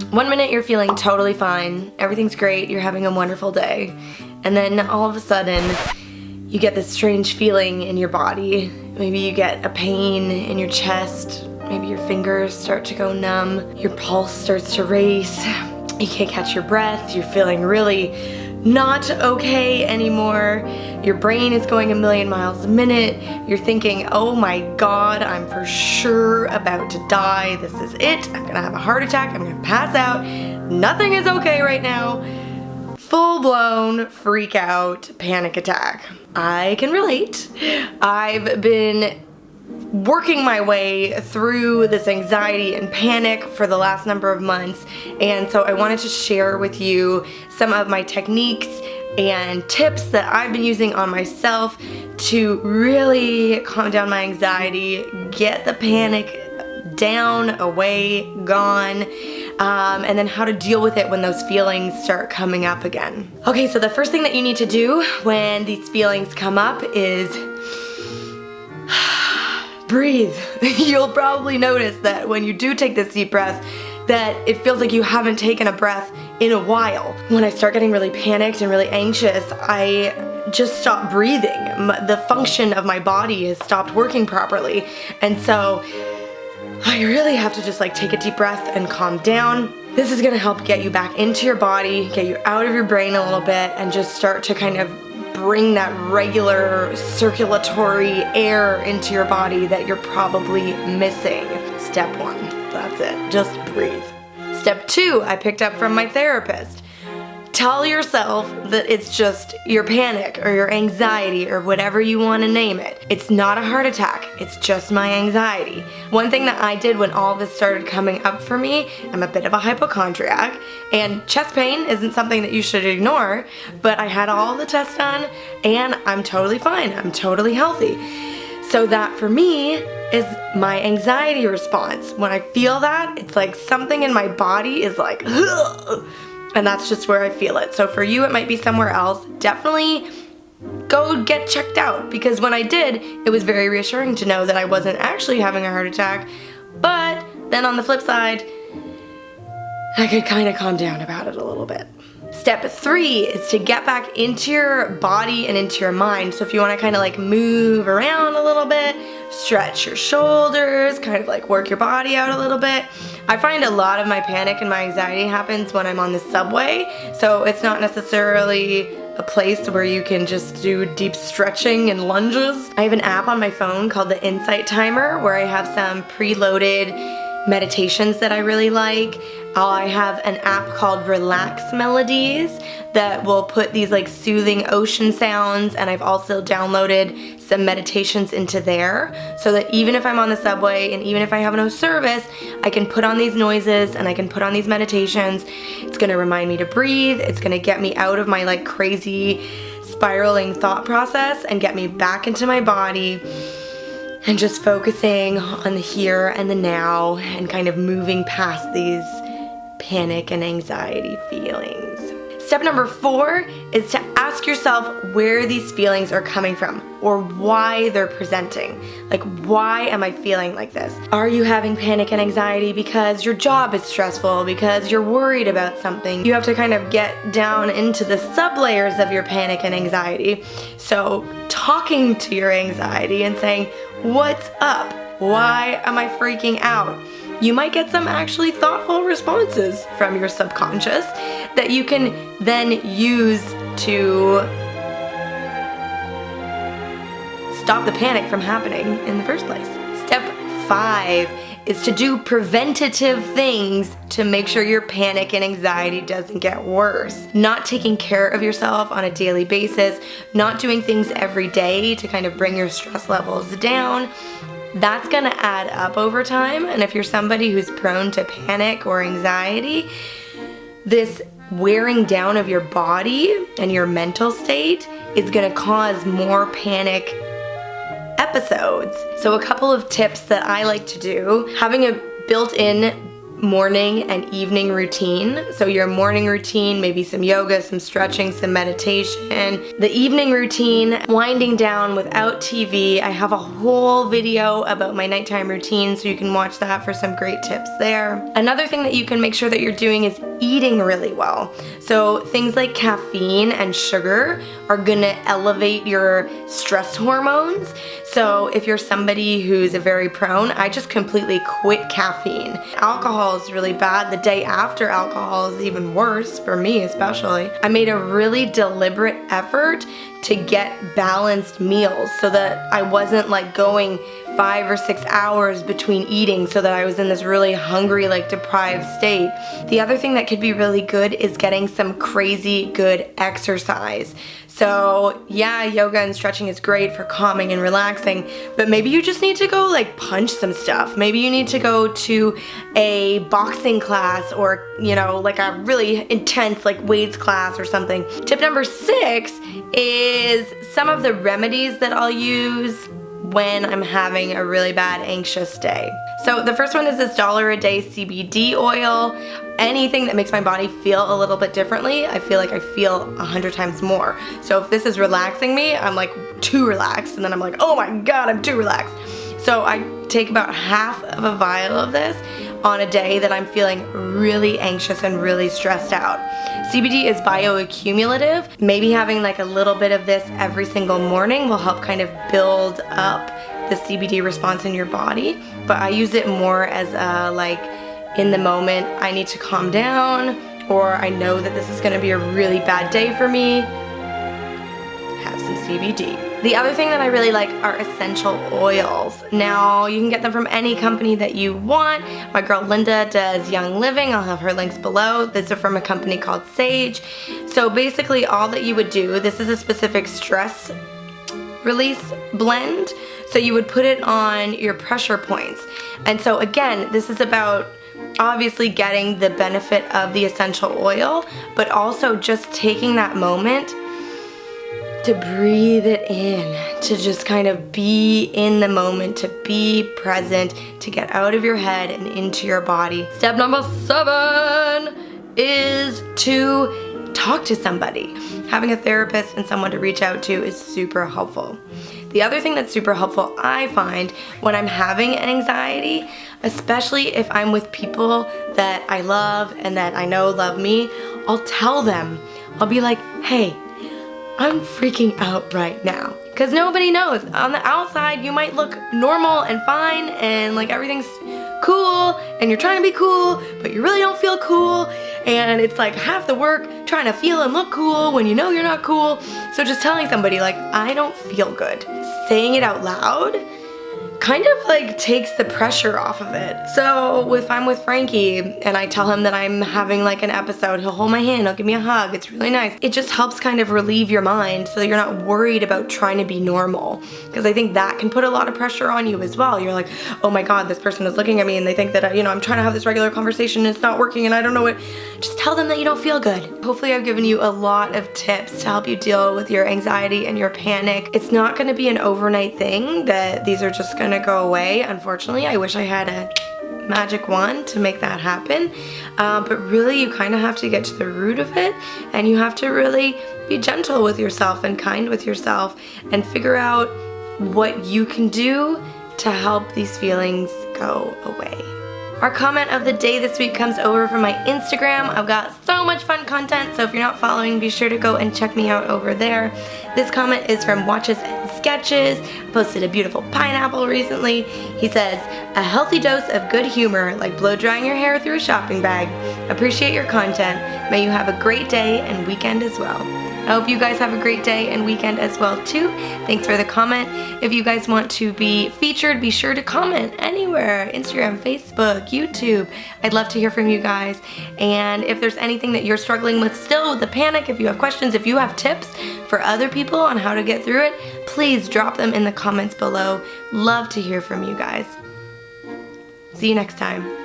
1 minute you're feeling totally fine, everything's great, you're having a wonderful day, and then all of a sudden you get this strange feeling in your body. Maybe you get a pain in your chest, maybe your fingers start to go numb, your pulse starts to race, you can't catch your breath, you're feeling really not okay anymore, your brain is going a million miles a minute, you're thinking, oh my god, I'm for sure about to die, this is it, I'm gonna have a heart attack, I'm gonna pass out, nothing is okay right now. Full-blown freak out panic attack. I can relate. I've been working my way through this anxiety and panic for the last number of months, and so I wanted to share with you some of my techniques and tips that I've been using on myself to really calm down my anxiety, get the panic down, away, gone, and then how to deal with it when those feelings start coming up again. Okay, so the first thing that you need to do when these feelings come up is breathe. You'll probably notice that when you do take this deep breath, that it feels like you haven't taken a breath in a while. When I start getting really panicked and really anxious, I just stop breathing. The function of my body has stopped working properly, and so I really have to just like take a deep breath and calm down. This is gonna help get you back into your body, get you out of your brain a little bit, and just start to kind of bring that regular circulatory air into your body that you're probably missing. Step 1, that's it, just breathe. Step 2, I picked up from my therapist. Tell yourself that it's just your panic or your anxiety or whatever you want to name it. It's not a heart attack, it's just my anxiety. One thing that I did when all this started coming up for me, I'm a bit of a hypochondriac, and chest pain isn't something that you should ignore, but I had all the tests done and I'm totally fine, I'm totally healthy. So that for me is my anxiety response. When I feel that, it's like something in my body is like, ugh. And that's just where I feel it. So for you, it might be somewhere else. Definitely go get checked out, because when I did, it was very reassuring to know that I wasn't actually having a heart attack. But then on the flip side, I could kind of calm down about it a little bit. Step 3 is to get back into your body and into your mind. So if you want to kind of like move around a little bit, stretch your shoulders, kind of like work your body out a little bit. I find a lot of my panic and my anxiety happens when I'm on the subway, so it's not necessarily a place where you can just do deep stretching and lunges. I have an app on my phone called the Insight Timer where I have some preloaded meditations that I really like. I have an app called Relax Melodies that will put these like soothing ocean sounds, and I've also downloaded some meditations into there so that even if I'm on the subway and even if I have no service, I can put on these noises and I can put on these meditations. It's gonna remind me to breathe, it's gonna get me out of my like crazy spiraling thought process and get me back into my body and just focusing on the here and the now and kind of moving past these panic and anxiety feelings. Step number 4 is to ask yourself where these feelings are coming from or why they're presenting. Like, why am I feeling like this? Are you having panic and anxiety because your job is stressful, because you're worried about something? You have to kind of get down into the sub-layers of your panic and anxiety. So talking to your anxiety and saying, what's up? Why am I freaking out? You might get some actually thoughtful responses from your subconscious that you can then use to stop the panic from happening in the first place. Step 5 is to do preventative things to make sure your panic and anxiety doesn't get worse. Not taking care of yourself on a daily basis, not doing things every day to kind of bring your stress levels down. That's gonna add up over time, and if you're somebody who's prone to panic or anxiety, this wearing down of your body and your mental state is gonna cause more panic episodes. So a couple of tips that I like to do: having a built-in morning and evening routine. So your morning routine, maybe some yoga, some stretching, some meditation. The evening routine, winding down without TV. I have a whole video about my nighttime routine, so you can watch that for some great tips there. Another thing that you can make sure that you're doing is eating really well. So things like caffeine and sugar are gonna elevate your stress hormones. So if you're somebody who's very prone, I just completely quit caffeine. Alcohol is really bad. The day after alcohol is even worse, for me especially. I made a really deliberate effort to get balanced meals so that I wasn't like going 5 or 6 hours between eating, so that I was in this really hungry, like deprived state. The other thing that could be really good is getting some crazy good exercise. So yeah, yoga and stretching is great for calming and relaxing, but maybe you just need to go like punch some stuff. Maybe you need to go to a boxing class, or like a really intense like weights class or something. Tip number 6 is some of the remedies that I'll use when I'm having a really bad anxious day. So the first one is this $1 a day CBD oil. Anything that makes my body feel a little bit differently, I feel like I feel 100 times more. So if this is relaxing me, I'm like too relaxed, and then I'm like, oh my god, I'm too relaxed. So I take about half of a vial of this on a day that I'm feeling really anxious and really stressed out. CBD is bioaccumulative. Maybe having like a little bit of this every single morning will help kind of build up the CBD response in your body. But I use it more as a like in the moment, I need to calm down, or I know that this is gonna be a really bad day for me. Have some CBD. The other thing that I really like are essential oils. Now, you can get them from any company that you want. My girl Linda does Young Living. I'll have her links below. This is from a company called Sage. So basically all that you would do, this is a specific stress release blend. So you would put it on your pressure points. And so again, this is about obviously getting the benefit of the essential oil, but also just taking that moment to breathe it in, to just kind of be in the moment, to be present, to get out of your head and into your body. Step number 7 is to talk to somebody. Having a therapist and someone to reach out to is super helpful. The other thing that's super helpful, I find, when I'm having anxiety, especially if I'm with people that I love and that I know love me, I'll tell them. I'll be like, hey, I'm freaking out right now. Because nobody knows. On the outside, you might look normal and fine and like everything's cool and you're trying to be cool, but you really don't feel cool. And it's like half the work trying to feel and look cool when you know you're not cool. So just telling somebody like, I don't feel good. Saying it out loud kind of like takes the pressure off of it. So if I'm with Frankie and I tell him that I'm having like an episode, he'll hold my hand, he'll give me a hug. It's really nice. It just helps kind of relieve your mind so that you're not worried about trying to be normal. Because I think that can put a lot of pressure on you as well. You're like, oh my god, this person is looking at me and they think that I'm trying to have this regular conversation and it's not working and I don't know what. Just tell them that you don't feel good. Hopefully I've given you a lot of tips to help you deal with your anxiety and your panic. It's not going to be an overnight thing that these are just going to go away. Unfortunately, I wish I had a magic wand to make that happen, but really you kind of have to get to the root of it, and you have to really be gentle with yourself and kind with yourself and figure out what you can do to help these feelings go away. Our comment of the day this week comes over from my Instagram. I've got so much fun content, so if you're not following, be sure to go and check me out over there. This comment is from Watches and Sketches. I posted a beautiful pineapple recently. He says, a healthy dose of good humor, like blow drying your hair through a shopping bag. Appreciate your content. May you have a great day and weekend as well. I hope you guys have a great day and weekend as well too. Thanks for the comment. If you guys want to be featured, be sure to comment anywhere. Instagram, Facebook, YouTube. I'd love to hear from you guys. And if there's anything that you're struggling with still with the panic, if you have questions, if you have tips for other people on how to get through it, please drop them in the comments below. Love to hear from you guys. See you next time.